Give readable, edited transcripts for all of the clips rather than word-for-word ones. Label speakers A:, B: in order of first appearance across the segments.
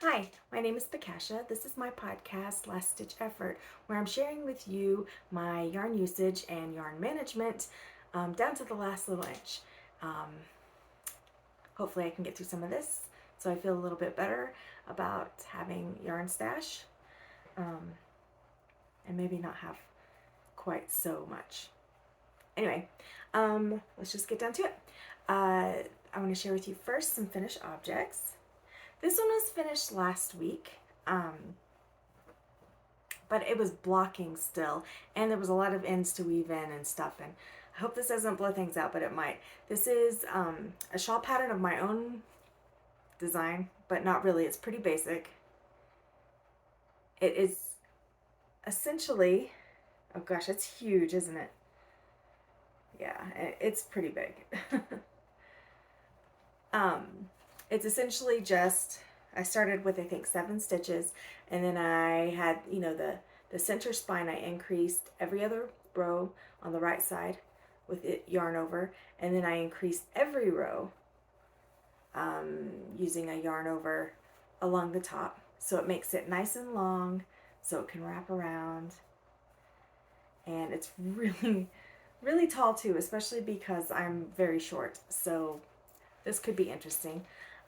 A: Hi, my name is Pacasha. This is my podcast, Last Stitch Effort, where I'm sharing with you my yarn usage and yarn management down to the last little inch. Um, Hopefully I can get through some of this so I feel a little bit better about having yarn stash and maybe not have quite so much. Anyway, let's just get down to it. I want to share with you first some finished objects. This one was finished last week, but it was blocking still, and there was a lot of ends to weave in and stuff, and I hope this doesn't blow things out, but it might. This is a shawl pattern of my own design, but not really. It's pretty basic. It is essentially, oh gosh, it's huge, isn't it? Yeah, it's pretty big. It's essentially just, I started with I think 7 stitches, and then I had, the center spine I increased every other row on the right side with it yarn over, and then I increased every row using a yarn over along the top, so it makes it nice and long so it can wrap around. And it's really really tall too, especially because I'm very short, so this could be interesting.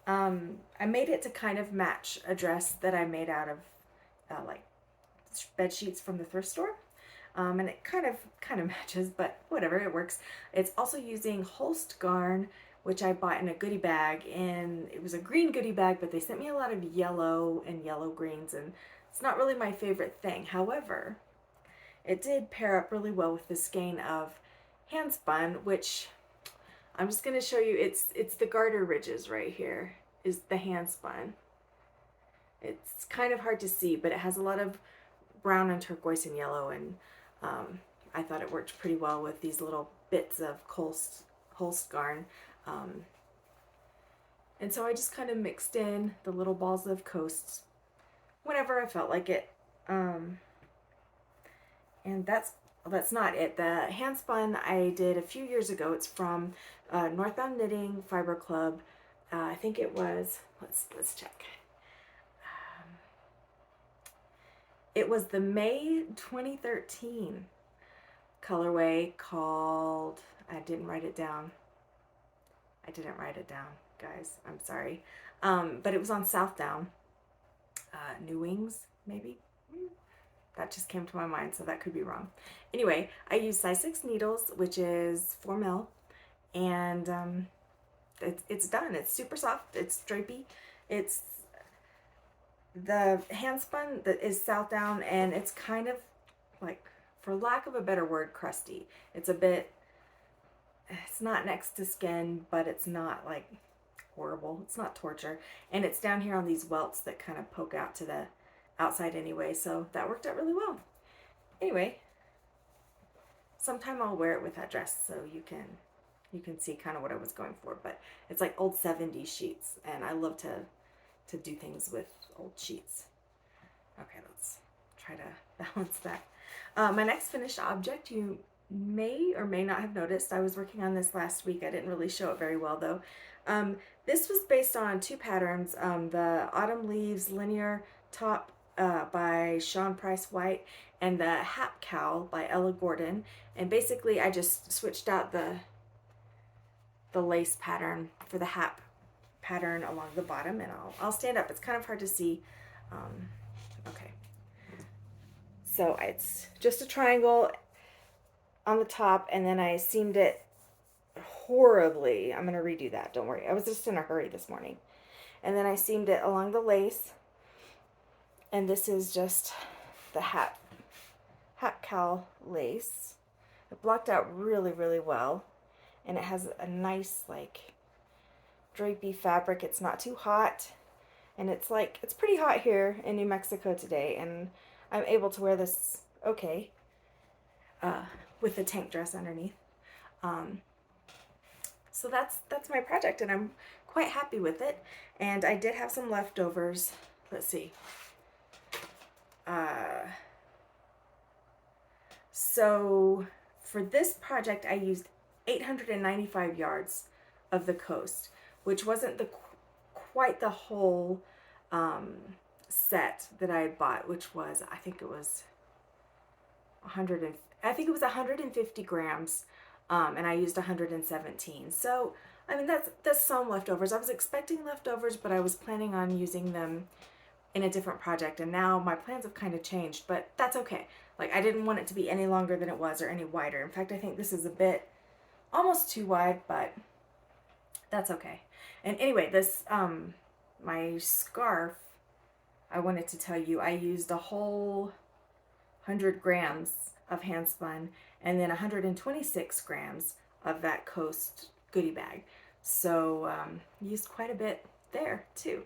A: I made it to kind of match a dress that I made out of like bed sheets from the thrift store, and it kind of matches, but whatever, it works. It's also using Holstgarn, which I bought in a goodie bag, and it was a green goodie bag, but they sent me a lot of yellow and yellow greens, and it's not really my favorite thing. However, it did pair up really well with the skein of handspun, which I'm just going to show you. It's the garter ridges right here is the handspun. It's kind of hard to see, but it has a lot of brown and turquoise and yellow, and I thought it worked pretty well with these little bits of Holstgarn. And so I just kind of mixed in the little balls of coasts whenever I felt like it. And that's not it. The handspun I did a few years ago. It's from Northbound Knitting Fiber Club. I think it was, let's check. It was the May 2013 colorway called, I didn't write it down, guys. I'm sorry. But it was on Southdown. New Wings, maybe? That just came to my mind, so that could be wrong. Anyway, I use size 6 needles, which is 4 mil, and it's done. It's super soft. It's drapey. It's the handspun that is Southdown, and it's kind of like, for lack of a better word, crusty. It's a bit, it's not next to skin, but it's not like horrible. It's not torture. And it's down here on these welts that kind of poke out to the outside anyway, so that worked out really well. Anyway, sometime I'll wear it with that dress so you can see kind of what I was going for, but it's like old 70s sheets, and I love to do things with old sheets. Okay, let's try to balance that. My next finished object, you may or may not have noticed, I was working on this last week. I didn't really show it very well though. This was based on 2 patterns, the Autumn Leaves Linier top by Sian Price-White and the Hat Cowl by Gordan. And basically I just switched out the lace pattern for the hat pattern along the bottom, and I'll stand up. It's kind of hard to see. Okay. So it's just a triangle on the top, and then I seamed it horribly. I'm going to redo that. Don't worry. I was just in a hurry this morning. And then I seamed it along the lace. And this is just the hat cowl lace. It blocked out really, really well. And it has a nice, like, drapey fabric. It's not too hot. And it's pretty hot here in New Mexico today. And I'm able to wear this okay with the tank dress underneath. So that's my project, and I'm quite happy with it. And I did have some leftovers. Let's see. So for this project, I used 895 yards of the coast, which wasn't quite the whole set that I had bought, which was, I think it was 150 grams, and I used 117. So, I mean, that's some leftovers. I was expecting leftovers, but I was planning on using them in a different project, and now my plans have kind of changed, but that's okay. Like, I didn't want it to be any longer than it was or any wider. In fact, I think this is a bit almost too wide, but that's okay. And anyway, this my scarf, I wanted to tell you, I used a whole 100 grams of handspun and then 126 grams of that Coast goodie bag. So used quite a bit there too.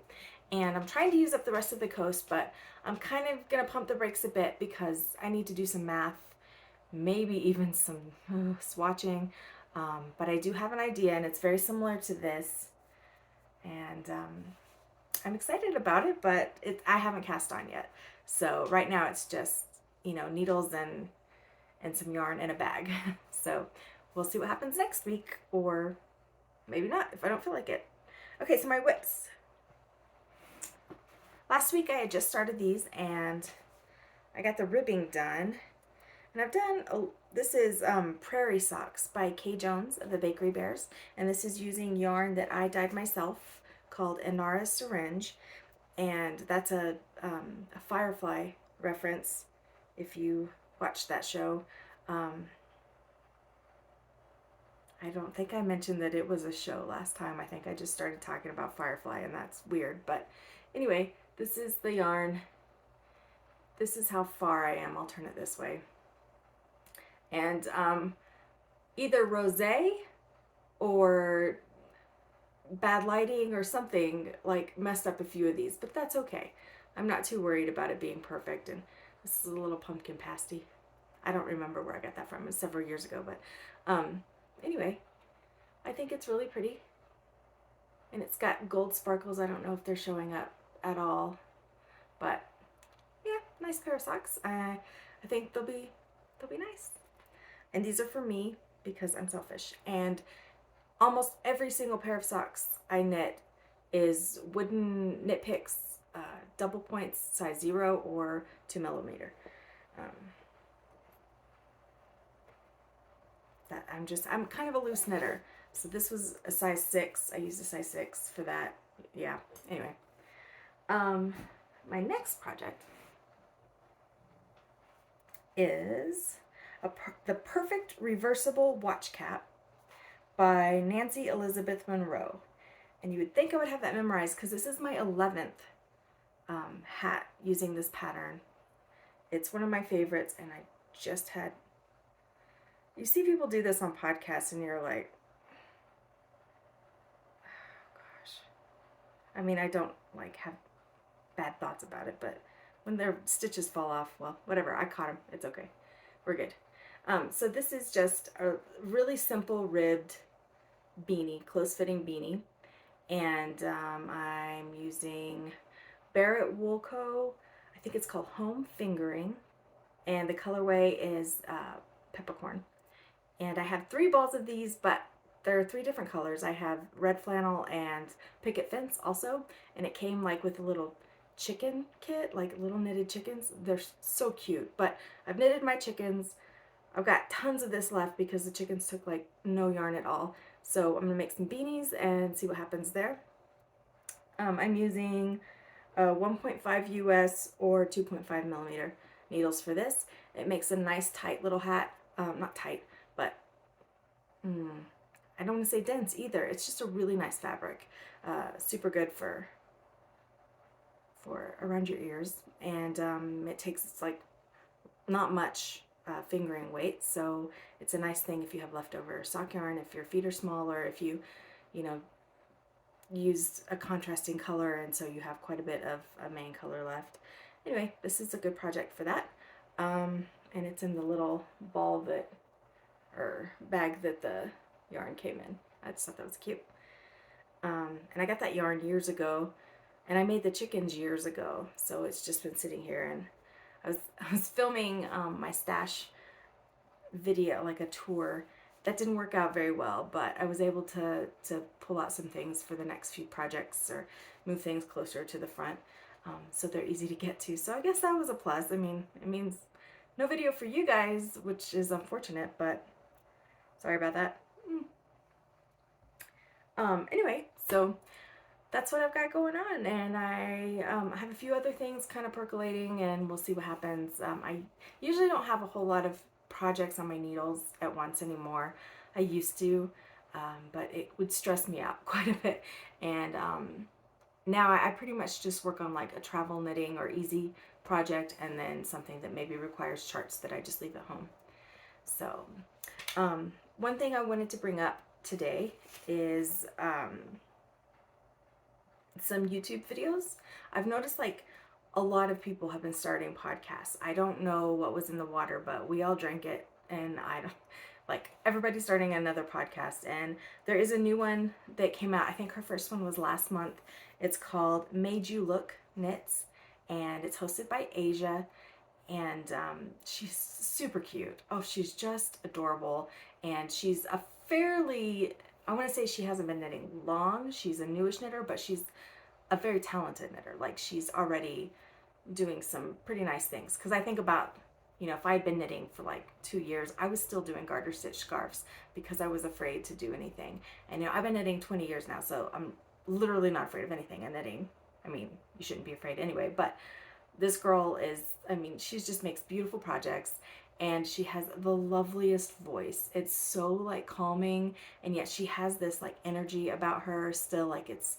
A: And I'm trying to use up the rest of the Coast, but I'm kind of gonna pump the brakes a bit because I need to do some math, maybe even some swatching. But I do have an idea, and it's very similar to this, and I'm excited about it, but I haven't cast on yet. So right now it's just, you know, needles and some yarn in a bag. So we'll see what happens next week, or maybe not if I don't feel like it. Okay, so my whips. Last week I had just started these, and I got the ribbing done. And I've done, this is Prairie Socks by Kay Jones of the Bakery Bears. And this is using yarn that I dyed myself called Inara Syringe. And that's a Firefly reference if you watched that show. I don't think I mentioned that it was a show last time. I think I just started talking about Firefly, and that's weird. But anyway, this is the yarn. This is how far I am. I'll turn it this way. And either rosé or bad lighting or something like messed up a few of these, but that's okay. I'm not too worried about it being perfect. And this is a little pumpkin pasty. I don't remember where I got that from. It was several years ago, but anyway, I think it's really pretty. And it's got gold sparkles. I don't know if they're showing up at all, but yeah, nice pair of socks. I think they'll be nice. And these are for me because I'm selfish. And almost every single pair of socks I knit is wooden knit picks, double points, size 0 or 2 millimeter. I'm kind of a loose knitter. So this was a size 6. I used a size 6 for that. Yeah, anyway. My next project is the Perfect Reversible Watch Cap by Nancy Elizabeth Munroe. And you would think I would have that memorized because this is my 11th hat using this pattern. It's one of my favorites, and I just had... You see people do this on podcasts, and you're like, oh, gosh. I mean, I don't like have bad thoughts about it, but when their stitches fall off, well, whatever. I caught them. It's okay. We're good. So this is just a really simple ribbed beanie, close-fitting beanie. And I'm using Barrett Wool Co. I think it's called Home Fingering. And the colorway is peppercorn. And I have 3 balls of these, but there are 3 different colors. I have red flannel and picket fence also. And it came like with a little chicken kit, like little knitted chickens. They're so cute. But I've knitted my chickens. I've got tons of this left because the chickens took like no yarn at all. So I'm gonna make some beanies and see what happens there. I'm using 1.5 US or 2.5 millimeter needles for this. It makes a nice tight little hat. Not tight, but I don't want to say dense either. It's just a really nice fabric. Super good for around your ears. And it takes like not much fingering weight, so it's a nice thing if you have leftover sock yarn, if your feet are small, or if you know, used a contrasting color and so you have quite a bit of a main color left. Anyway, this is a good project for that. And it's in the little ball or bag that the yarn came in. I just thought that was cute. And I got that yarn years ago, and I made the chickens years ago, so it's just been sitting here. And I was filming my stash video, like a tour, that didn't work out very well, but I was able to pull out some things for the next few projects or move things closer to the front, so they're easy to get to. So I guess that was a plus. I mean, it means no video for you guys, which is unfortunate, but sorry about that. Anyway, so that's what I've got going on, and I have a few other things kind of percolating, and we'll see what happens. I usually don't have a whole lot of projects on my needles at once anymore. I used to, but it would stress me out quite a bit, and now I pretty much just work on like a travel knitting or easy project, and then something that maybe requires charts that I just leave at home. So one thing I wanted to bring up today is some YouTube videos. I've noticed like a lot of people have been starting podcasts. I don't know what was in the water, but we all drank it, and I don't like everybody's starting another podcast, and there is a new one that came out. I think her first one was last month. It's called Made You Look Knits, and it's hosted by Asia, and she's super cute. Oh, she's just adorable, and she's a fairly, I want to say she hasn't been knitting long. She's a newish knitter, but she's a very talented knitter. Like, she's already doing some pretty nice things. Because I think about, you know, if I had been knitting for like 2 years, I was still doing garter stitch scarves because I was afraid to do anything. And, you know, I've been knitting 20 years now, so I'm literally not afraid of anything. And knitting, I mean, you shouldn't be afraid anyway. But this girl is, I mean, she just makes beautiful projects. And she has the loveliest voice. It's so like calming, and yet she has this like energy about her still. Like it's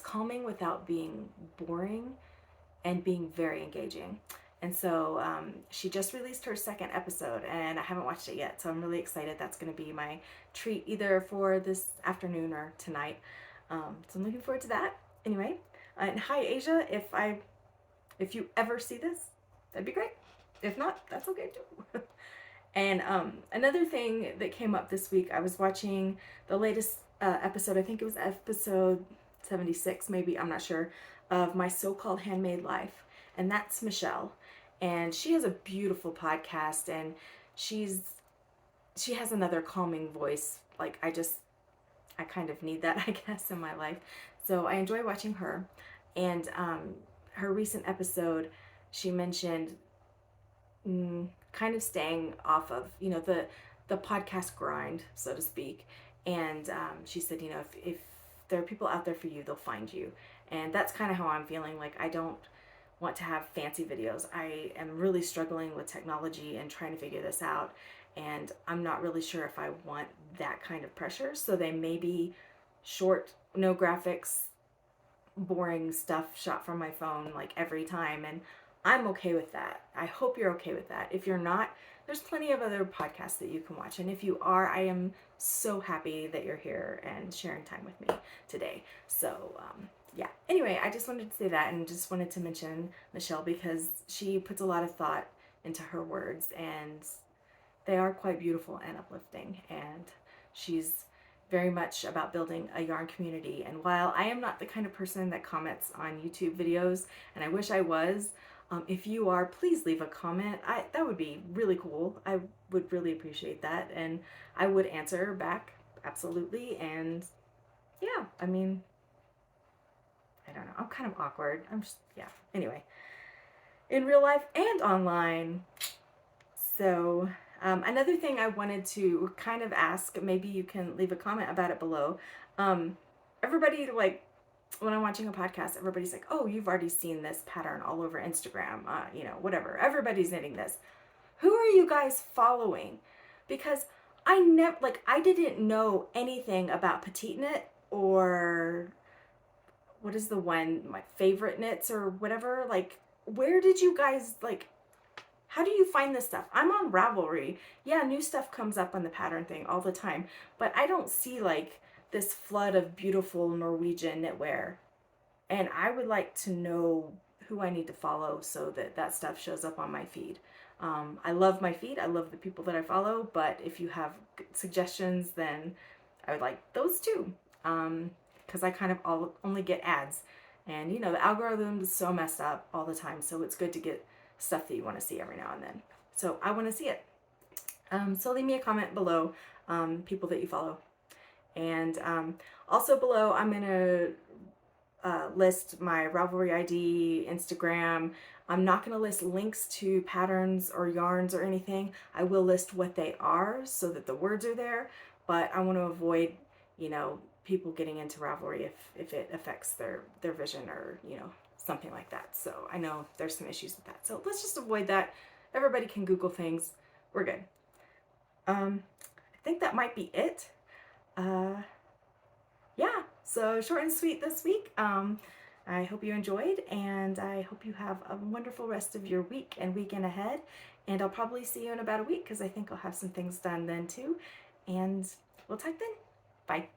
A: calming without being boring, and being very engaging. And so she just released her second episode, and I haven't watched it yet, so I'm really excited. That's going to be my treat either for this afternoon or tonight. So I'm looking forward to that. Anyway, and hi Asia, if you ever see this, that'd be great. If not, that's okay too. And another thing that came up this week, I was watching the latest episode, I think it was episode 76 maybe, I'm not sure, of My So-Called Handmade Life. And that's Michelle. And she has a beautiful podcast, and she has another calming voice. Like, I kind of need that, I guess, in my life. So I enjoy watching her. And her recent episode, she mentioned kind of staying off of, you know, the podcast grind, so to speak. And she said, you know, if there are people out there for you, they'll find you. And that's kind of how I'm feeling. Like, I don't want to have fancy videos. I am really struggling with technology and trying to figure this out, and I'm not really sure if I want that kind of pressure. So they may be short, no graphics, boring stuff shot from my phone like every time, and I'm okay with that. I hope you're okay with that. If you're not, there's plenty of other podcasts that you can watch. And if you are, I am so happy that you're here and sharing time with me today. So, yeah. Anyway, I just wanted to say that, and just wanted to mention Michelle because she puts a lot of thought into her words, and they are quite beautiful and uplifting. And she's very much about building a yarn community. And while I am not the kind of person that comments on YouTube videos, and I wish I was, if you are, please leave a comment. That would be really cool. I would really appreciate that, and I would answer back, absolutely. And yeah, I mean, I don't know. I'm kind of awkward. I'm just, yeah. Anyway, in real life and online. So another thing I wanted to kind of ask, maybe you can leave a comment about it below. Everybody, like, when I'm watching a podcast, everybody's like, oh, you've already seen this pattern all over Instagram, you know, whatever. Everybody's knitting this. Who are you guys following? Because I didn't know anything about Petite Knit, or what is the one, my favorite knits or whatever. Like, where did you guys, like, how do you find this stuff? I'm on Ravelry. Yeah, new stuff comes up on the pattern thing all the time, but I don't see like this flood of beautiful Norwegian knitwear. And I would like to know who I need to follow so that that stuff shows up on my feed. I love my feed. I love the people that I follow, but if you have suggestions, then I would like those too. Because I kind of only get ads. And you know, the algorithm is so messed up all the time, so it's good to get stuff that you want to see every now and then. So I want to see it. So leave me a comment below, people that you follow. And also below, I'm going to list my Ravelry ID, Instagram. I'm not going to list links to patterns or yarns or anything. I will list what they are so that the words are there, but I want to avoid, you know, people getting into Ravelry if it affects their vision or, you know, something like that. So I know there's some issues with that. So let's just avoid that. Everybody can Google things. We're good. I think that might be it. Yeah, so short and sweet this week. I hope you enjoyed, and I hope you have a wonderful rest of your week and weekend ahead. And I'll probably see you in about a week because I think I'll have some things done then too. And we'll talk then. Bye.